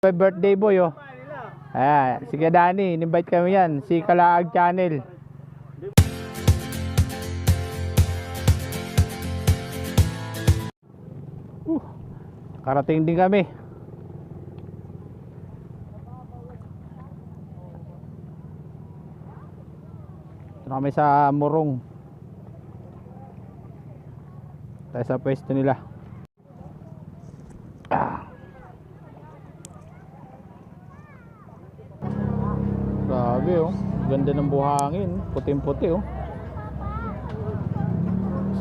May birthday boy oh. Si Dani, in-invite kami yan. Si Kalaag Channel. Karating din kami. Ito na kami sa Morong. Tayo sa pwesto nila. Grabe oh, ganda ng buhangin, puting-puti oh.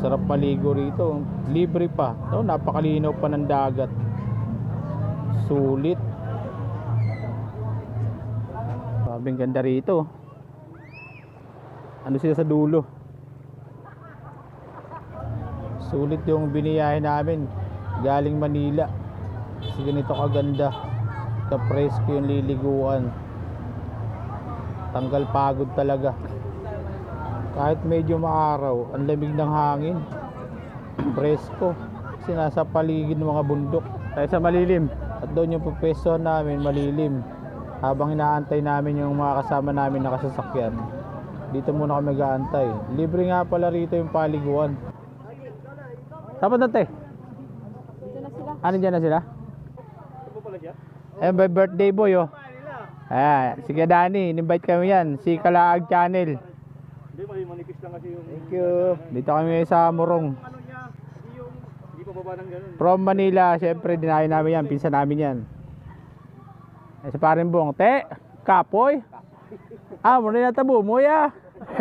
Sarap maligo rito, libre pa. Oh, napakalinaw pa ng dagat. Sulit. Sabing ganda rito. Ano sila sa dulo? Sulit yung biniyahe namin galing Manila. Kasi ganito kaganda, kapresko yung liliguan. Tanggal pagod talaga. Kahit medyo maaraw, ang lamig ng hangin, presko. Kasi nasa paligid ng mga bundok. Tayo sa malilim. At doon yung pupwestuhan namin, malilim. Habang inaantay namin yung mga kasama namin na kasasakyan, dito muna kami mag-aantay. Libre nga pala rito yung paliguan. Tapos dati? Dito na sila. Ano dyan na sila? Ito pala siya? May birthday boy oh. Si Dani, in-invite kami yan. Si Kalaag Channel. Hindi, manipis lang kasi yung... Thank you. Dito kami sa Morong. Ano niya, hindi pa baba ng ganun. From Manila, syempre dinayo namin yan. Pinsan namin yan. Sa Parimbong, te, kapoy. Muna na tabo mo ya. Sa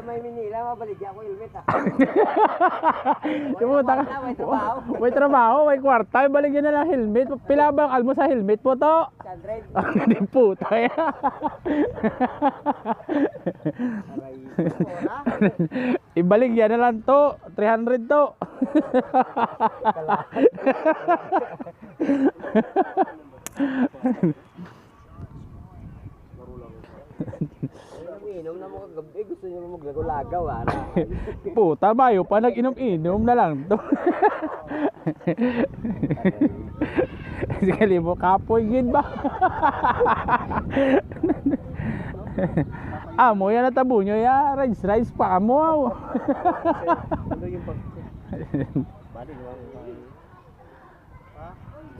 may Manila, mabaligyan ko helmet ah. May trabaho, may kwarta, baligyan na lang helmet. Pila bang almo sa helmet po to? 100. Ang puta ya. Ibaligyan na lang to, 300 to. Inom na mo kagabi, gusto niyo maglagaw-lagaw ah. Puta bayo pa nag-inom-inom na lang to. Sige mo kapoy gid ba? Mo yan na tabo nyo ya, rice pa mo.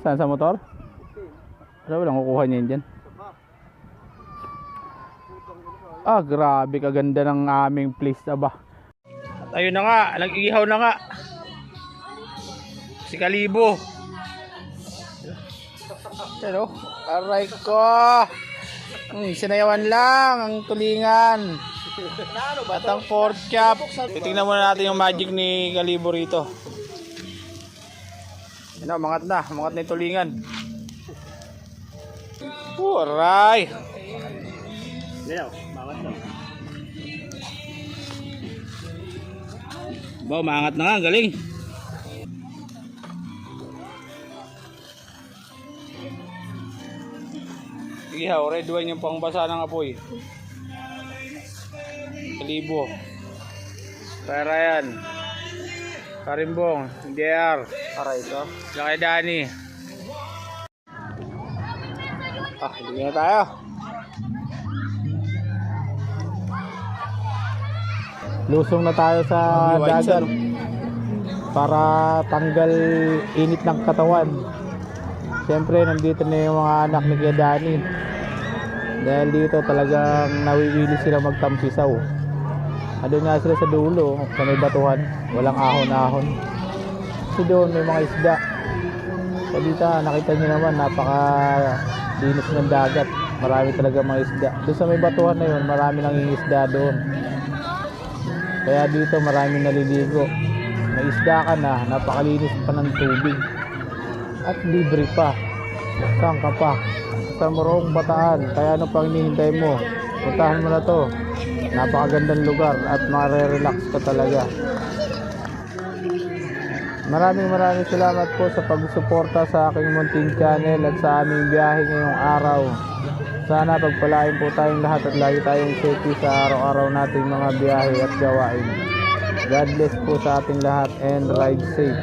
Saan sa motor? Walang kukuha niya dyan. Grabe kaganda ng aming place ba. At ayun na nga, nag-ihaw na nga. Si Kalibo. Pero, aray ko. Sinayawan lang ang tulingan. At ang pork chop. Titingnan muna natin yung magic ni Kalibo rito. Yan na, umangat na yung tulingan. Aray. Yan, mangat na. Umangat na nga, galing. Ihaw, red wine yung pangbasa ng apoy. Kalibo. Pera yan. Parimbong, DR. Aray ko. Laki Dani. Hindi na tayo. Lusong na tayo sa dagat para tanggal init ng katawan. Siyempre nandito na yung mga anak ni Kuya Dani. Dahil dito talagang nawiwili sila magtampisaw. Andun nga sila sa dulo, sa may batuhan, walang ahon-ahon. Kasi doon may mga isda. So dito nakita nyo naman, napaka-linis ng dagat. Marami talaga mga isda. Doon sa may batuhan na yun, marami nang isda doon. Kaya dito maraming naliligo. May isda ka na, napakalinis pa ng tubig. At libre pa. Saan ka pa? Sa Morong, Bataan. Kaya ano pang hinihintay mo? Puntahan mo na to. Napakagandang lugar at mare-relax ka talaga. Maraming salamat po sa pagsuporta sa aking munting channel at sa aming biyahe ngayong araw. Sana pagpalain po tayong lahat at lagi tayong safety sa araw-araw nating mga biyahe at gawain. God bless po sa ating lahat and ride safe.